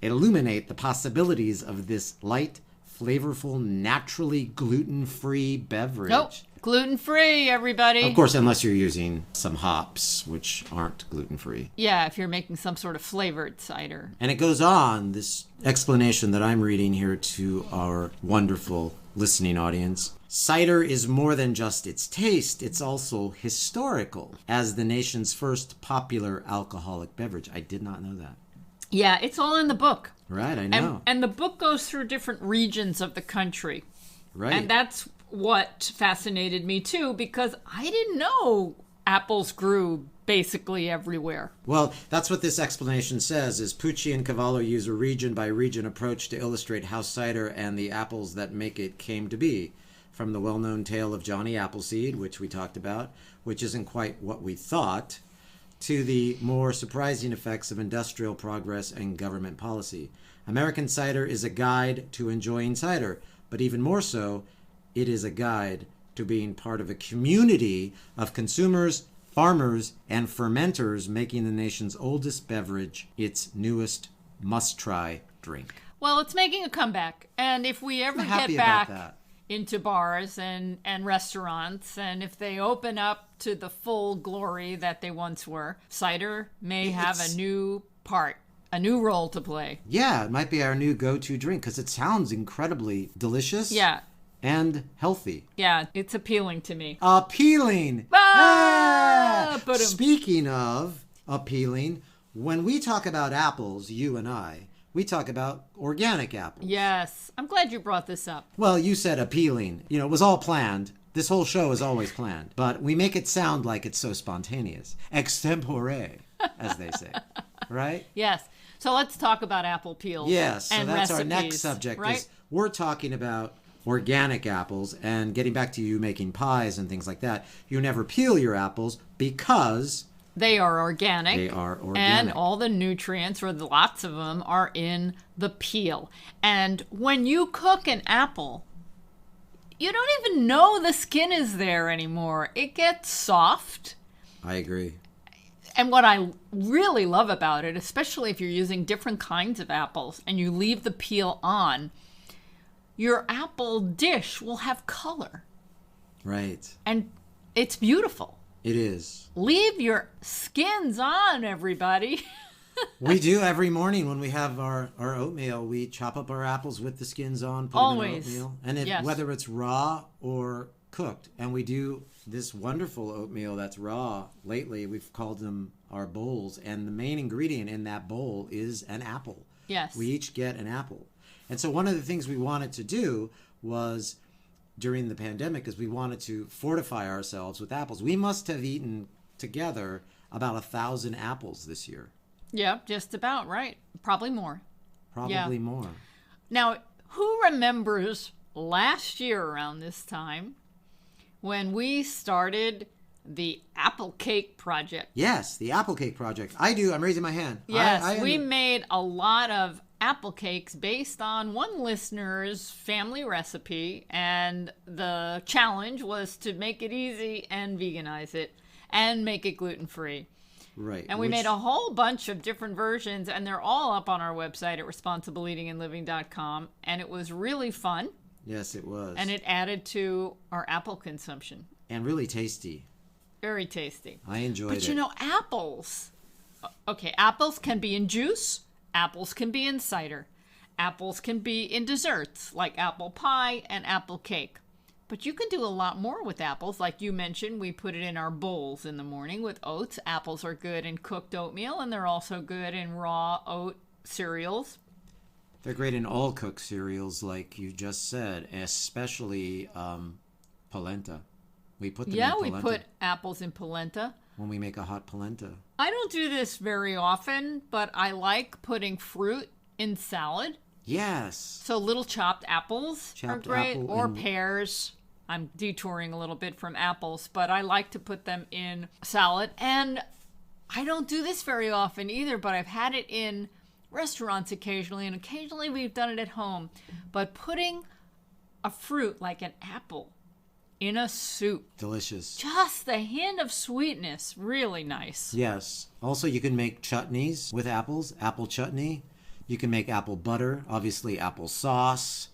illuminate the possibilities of this light, flavorful, naturally gluten-free beverage. Nope, gluten-free, everybody. Of course, unless you're using some hops, which aren't gluten-free. Yeah, if you're making some sort of flavored cider. And it goes on, this explanation that I'm reading here to our wonderful listening audience. Cider is more than just its taste, it's also historical, as the nation's first popular alcoholic beverage. I did not know that. Yeah, it's all in the book. Right, I know. And the book goes through different regions of the country. Right. And that's what fascinated me too, because I didn't know apples grew basically everywhere. Well, that's what this explanation says, is Pucci and Cavallo use a region-by-region approach to illustrate how cider and the apples that make it came to be. From the well-known tale of Johnny Appleseed, which we talked about, which isn't quite what we thought, to the more surprising effects of industrial progress and government policy. American cider is a guide to enjoying cider, but even more so, it is a guide to being part of a community of consumers, farmers, and fermenters making the nation's oldest beverage its newest must-try drink. Well, it's making a comeback. And if we ever get back into bars and restaurants, and if they open up to the full glory that they once were, cider may have a new part, a new role to play. Yeah, it might be our new go-to drink because it sounds incredibly delicious. Yeah. And healthy. Yeah, it's appealing to me. Appealing! Ah! Speaking of appealing, when we talk about apples, you and I, we talk about organic apples. Yes. I'm glad you brought this up. Well, you said appealing. You know, it was all planned. This whole show is always planned. But we make it sound like it's so spontaneous. Extempore, as they say. Right? Yes. So let's talk about apple peels. Yes. So and that's recipes, our next subject. Right? Is we're talking about organic apples, and getting back to you making pies and things like that. You never peel your apples because they are organic. They are organic. And all the nutrients, or lots of them, are in the peel. And when you cook an apple, you don't even know the skin is there anymore. It gets soft. I agree. And what I really love about it, especially if you're using different kinds of apples and you leave the peel on, your apple dish will have color. Right. And it's beautiful. It is. Leave your skins on, everybody. We do every morning when we have our oatmeal. We chop up our apples with the skins on, put them in oatmeal. And whether it's raw or cooked. And we do this wonderful oatmeal that's raw. Lately, we've called them our bowls. And the main ingredient in that bowl is an apple. Yes. We each get an apple. And so one of the things we wanted to do was, during the pandemic, is we wanted to fortify ourselves with apples. We must have eaten together about 1,000 apples this year. Yeah, just about, right. Probably more. Probably more. Now, who remembers last year around this time when we started the Apple Cake Project? Yes, the Apple Cake Project. I do. I'm raising my hand. Yes, we made a lot of apple cakes based on one listener's family recipe, and the challenge was to make it easy and veganize it and make it gluten-free. Right. And we made a whole bunch of different versions, and they're all up on our website at responsibleeatingandliving.com, and it was really fun. Yes, it was. And it added to our apple consumption. And really tasty. Very tasty. I enjoyed it. But you know, apples. Okay, apples can be in juice. Apples can be in cider. Apples can be in desserts, like apple pie and apple cake. But you can do a lot more with apples. Like you mentioned, we put it in our bowls in the morning with oats. Apples are good in cooked oatmeal, and they're also good in raw oat cereals. They're great in all cooked cereals, like you just said, especially polenta. We put them in polenta. Yeah, we put apples in polenta. When we make a hot polenta. I don't do this very often, but I like putting fruit in salad. Yes. So little chopped apples are great, or and pears. I'm detouring a little bit from apples, but I like to put them in salad. And I don't do this very often either, but I've had it in restaurants occasionally, and occasionally we've done it at home. But putting a fruit like an apple in a soup. Delicious. Just the hint of sweetness. Really nice. Yes. Also, you can make chutneys with apples. Apple chutney. You can make apple butter. Obviously, apple sauce.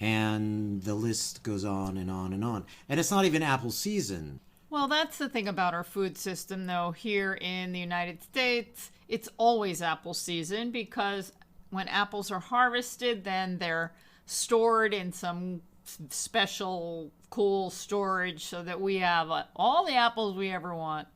And the list goes on and on and on. And it's not even apple season. Well, that's the thing about our food system, though. Here in the United States, it's always apple season, because when apples are harvested, then they're stored in some special cool storage so that we have all the apples we ever want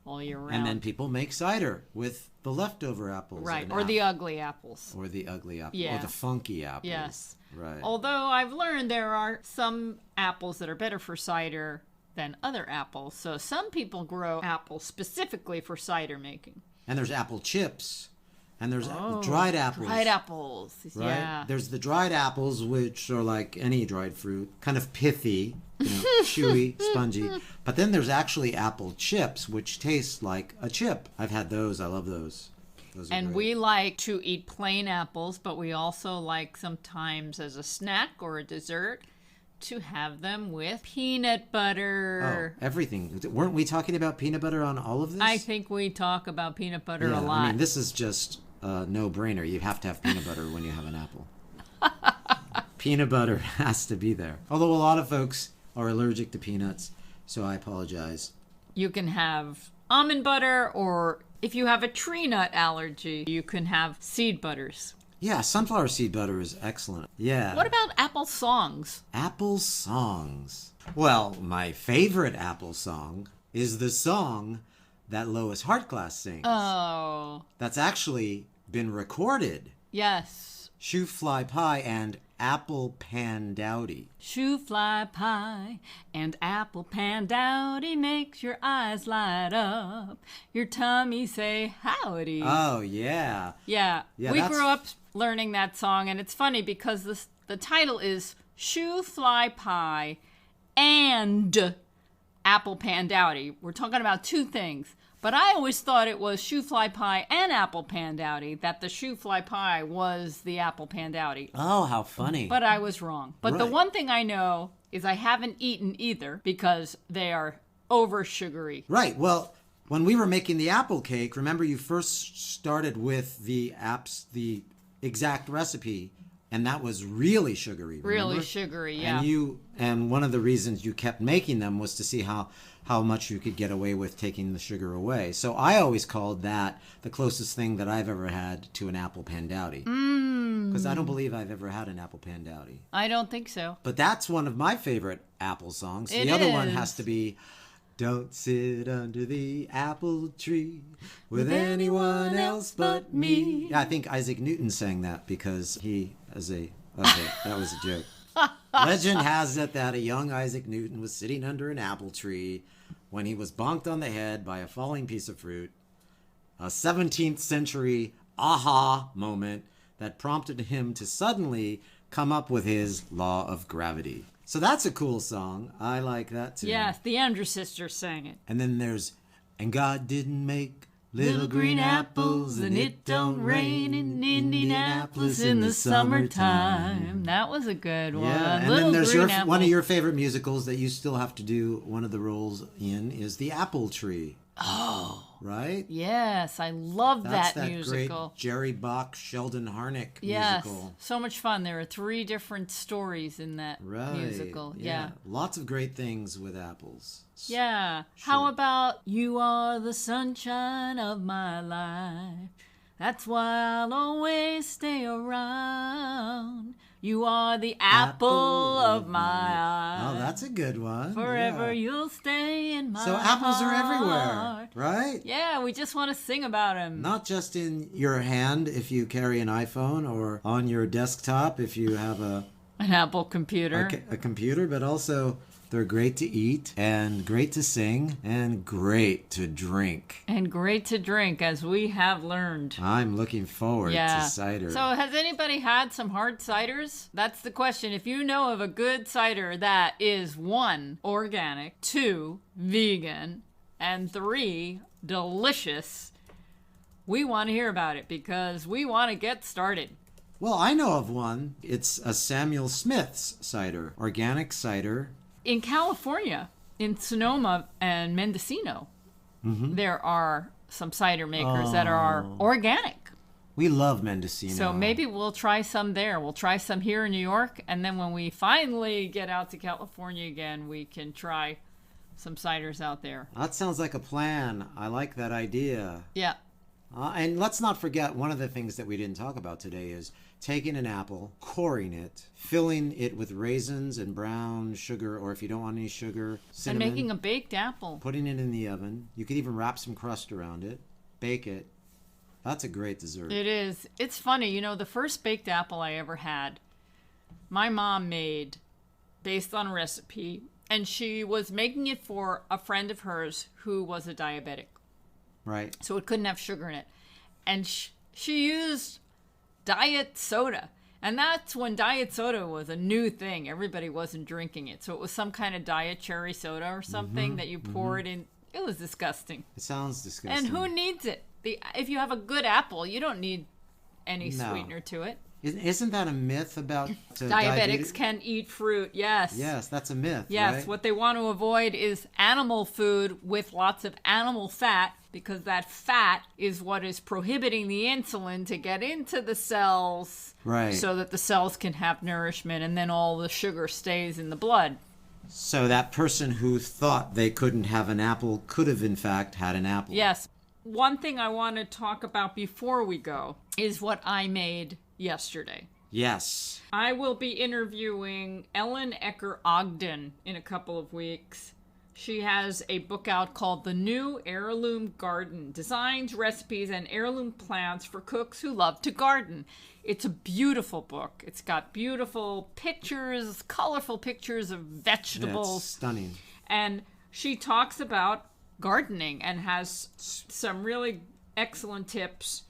all year round. And then people make cider with the leftover apples. Right, or the ugly apples. Or the ugly apple. Yeah. Or the funky apples. Yes. Right. Although I've learned there are some apples that are better for cider than other apples. So some people grow apples specifically for cider making. And there's apple chips. And there's dried apples. Dried apples, right? Yeah. There's the dried apples, which are like any dried fruit, kind of pithy, chewy, spongy. But then there's actually apple chips, which taste like a chip. I've had those. I love those. And great. we like to eat plain apples, but we also like sometimes as a snack or a dessert to have them with peanut butter. Oh, everything. Weren't we talking about peanut butter on all of this? I think we talk about peanut butter a lot. I mean, this is just a no-brainer. You have to have peanut butter when you have an apple. Peanut butter has to be there. Although a lot of folks are allergic to peanuts, so I apologize. You can have almond butter, or if you have a tree nut allergy, you can have seed butters. Yeah, sunflower seed butter is excellent. Yeah. What about apple songs? Apple songs. Well, my favorite apple song is the song that Lois Hartglass sings. Oh. That's actually been recorded. Yes. Shoe Fly Pie and Apple Pan Dowdy. Shoe fly pie and apple pan dowdy makes your eyes light up. Your tummy say howdy. Oh, yeah. Yeah, we that's... grew up learning that song, and it's funny because the title is Shoe Fly Pie and Apple Pan Dowdy. We're talking about two things. But I always thought it was shoe fly pie and apple pan dowdy, that the shoe fly pie was the apple pan dowdy. Oh, how funny. But I was wrong. But the one thing I know is I haven't eaten either because they are over sugary. Right. Well, when we were making the apple cake, remember you first started with the exact recipe, and that was really sugary. Remember? Really sugary, yeah. And one of the reasons you kept making them was to see how much you could get away with taking the sugar away. So I always called that the closest thing that I've ever had to an apple pan dowdy. Because I don't believe I've ever had an apple pan dowdy. I don't think so. But that's one of my favorite apple songs. The other one has to be Don't Sit Under the Apple Tree with anyone else but me. Yeah, I think Isaac Newton sang that because he, okay, that was a joke. Legend has it that a young Isaac Newton was sitting under an apple tree when he was bonked on the head by a falling piece of fruit. A 17th century aha moment that prompted him to suddenly come up with his law of gravity. So that's a cool song. I like that too. Yes, the Andrews sisters sang it. And then there's, and God didn't make little green apples, and it don't rain in Indianapolis in the summertime. That was a good one. Yeah, and Little then there's Green one of your favorite musicals that you still have to do one of the roles in is The Apple Tree. Oh. Right? Yes, I love That's that musical. Great Jerry Bach, Sheldon Harnick yes, musical. So much fun. There are 3 different stories in that musical. Yeah. Lots of great things with apples. Yeah. Sure. How about You Are the Sunshine of My Life? That's why I'll always stay around. You are the apple of my eye. Oh, that's a good one. Forever you'll stay in my heart. So apples are everywhere, right? Yeah, we just want to sing about them. Not just in your hand if you carry an iPhone, or on your desktop if you have an Apple computer. A computer, but also they're great to eat and great to sing and great to drink. And great to drink, as we have learned. I'm looking forward to cider. So has anybody had some hard ciders? That's the question. If you know of a good cider that is 1, organic, 2, vegan, and 3, delicious, we want to hear about it because we want to get started. Well, I know of one. It's a Samuel Smith's cider, organic cider. In California, in Sonoma and Mendocino, there are some cider makers that are organic. We love Mendocino. So maybe we'll try some there. We'll try some here in New York, and then when we finally get out to California again, we can try some ciders out there. That sounds like a plan. I like that idea. Yeah. And let's not forget, one of the things that we didn't talk about today is taking an apple, coring it, filling it with raisins and brown sugar, or if you don't want any sugar, cinnamon. And making a baked apple. Putting it in the oven. You could even wrap some crust around it, bake it. That's a great dessert. It is. It's funny, you know, the first baked apple I ever had, my mom made based on a recipe, and she was making it for a friend of hers who was a diabetic. Right. So it couldn't have sugar in it. And she used diet soda. And that's when diet soda was a new thing. Everybody wasn't drinking it. So it was some kind of diet cherry soda or something that you poured in. It was disgusting. It sounds disgusting. And who needs it? If you have a good apple, you don't need any sweetener to it. Isn't that a myth about diabetics can eat fruit? Yes. Yes, that's a myth. Yes, right? What they want to avoid is animal food with lots of animal fat, because that fat is what is prohibiting the insulin to get into the cells, right? So that the cells can have nourishment, and then all the sugar stays in the blood. So that person who thought they couldn't have an apple could have in fact had an apple. Yes. One thing I want to talk about before we go is what I made yesterday. Yes. I will be interviewing Ellen Ecker Ogden in a couple of weeks. She has a book out called The New Heirloom Garden: Designs, Recipes, and Heirloom Plants for Cooks Who Love to Garden. It's a beautiful book. It's got beautiful pictures, colorful pictures of vegetables. Yeah, it's stunning. And she talks about gardening and has some really excellent tips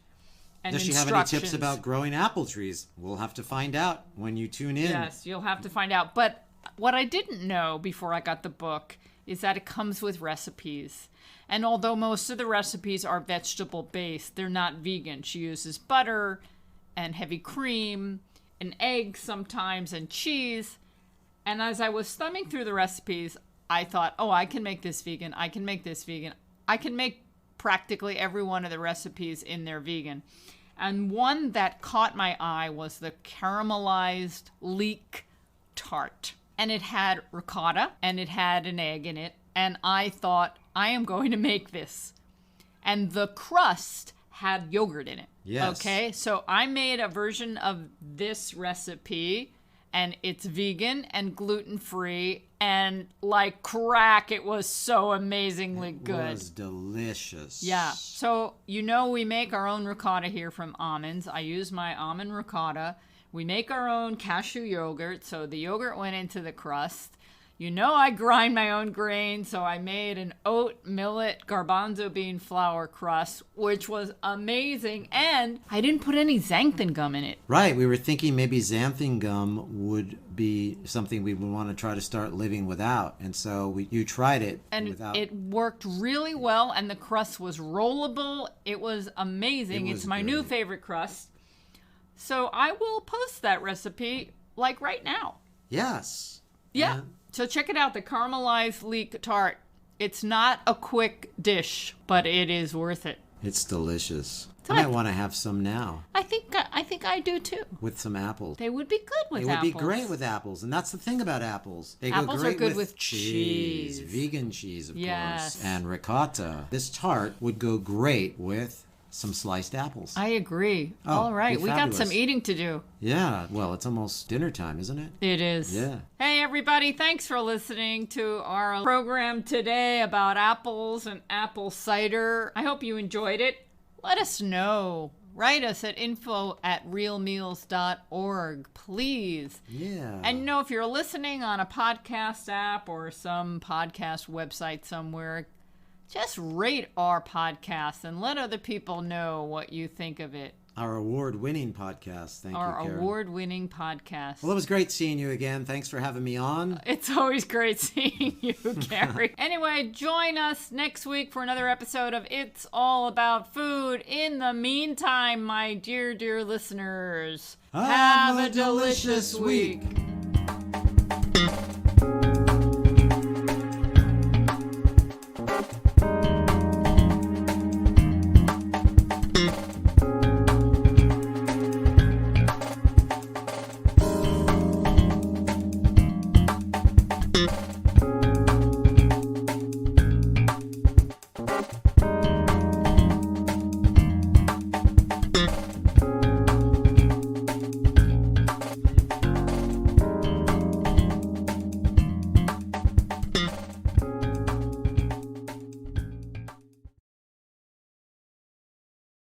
and Does she have any tips about growing apple trees? We'll have to find out when you tune in. Yes, you'll have to find out. But what I didn't know before I got the book is that it comes with recipes. And although most of the recipes are vegetable-based, they're not vegan. She uses butter and heavy cream and eggs sometimes and cheese. And as I was thumbing through the recipes, I thought, oh, I can make this vegan. I can make this vegan. I can make practically every one of the recipes in there vegan. And one that caught my eye was the caramelized Leek Tart. And it had ricotta and it had an egg in it. And I thought, I am going to make this. And the crust had yogurt in it. Yes. Okay, so I made a version of this recipe, and it's vegan and gluten-free, and like crack, it was so amazingly good. It was delicious. Yeah. So, you know, we make our own ricotta here from almonds. I use my almond ricotta. We make our own cashew yogurt, so the yogurt went into the crust. You know, I grind my own grain, so I made an oat, millet, garbanzo bean flour crust, which was amazing, and I didn't put any xanthan gum in it. Right, we were thinking maybe xanthan gum would be something we would want to try to start living without, and so you tried it and without. It worked really well, and the crust was rollable. It was amazing. It's my new favorite crust. So I will post that recipe, like right now. Yes. Yeah. So check it out, the caramelized Leek Tart. It's not a quick dish, but it is worth it. It's delicious. So I might want to have some now. I think I do too. With some apples. They would be good with apples. They would be great with apples, and that's the thing about apples. They apples go great are good with cheese. Vegan cheese, of course, and ricotta. This tart would go great with some sliced apples. I agree. All right, we got some eating to do. Yeah, well, it's almost dinner time, isn't it? It is. Yeah. Hey, everybody, thanks for listening to our program today about apples and apple cider. I hope you enjoyed it. Let us know. Write us at info@realmeals.org, please. Yeah. And you know, if you're listening on a podcast app or some podcast website somewhere, just rate our podcast and let other people know what you think of it. Our award-winning podcast. Thank you, Our Karen. award-winning podcast. Well, it was great seeing you again. Thanks for having me on. It's always great seeing you, Gary. Anyway, join us next week for another episode of It's All About Food. In the meantime, my dear, dear listeners, have a delicious week.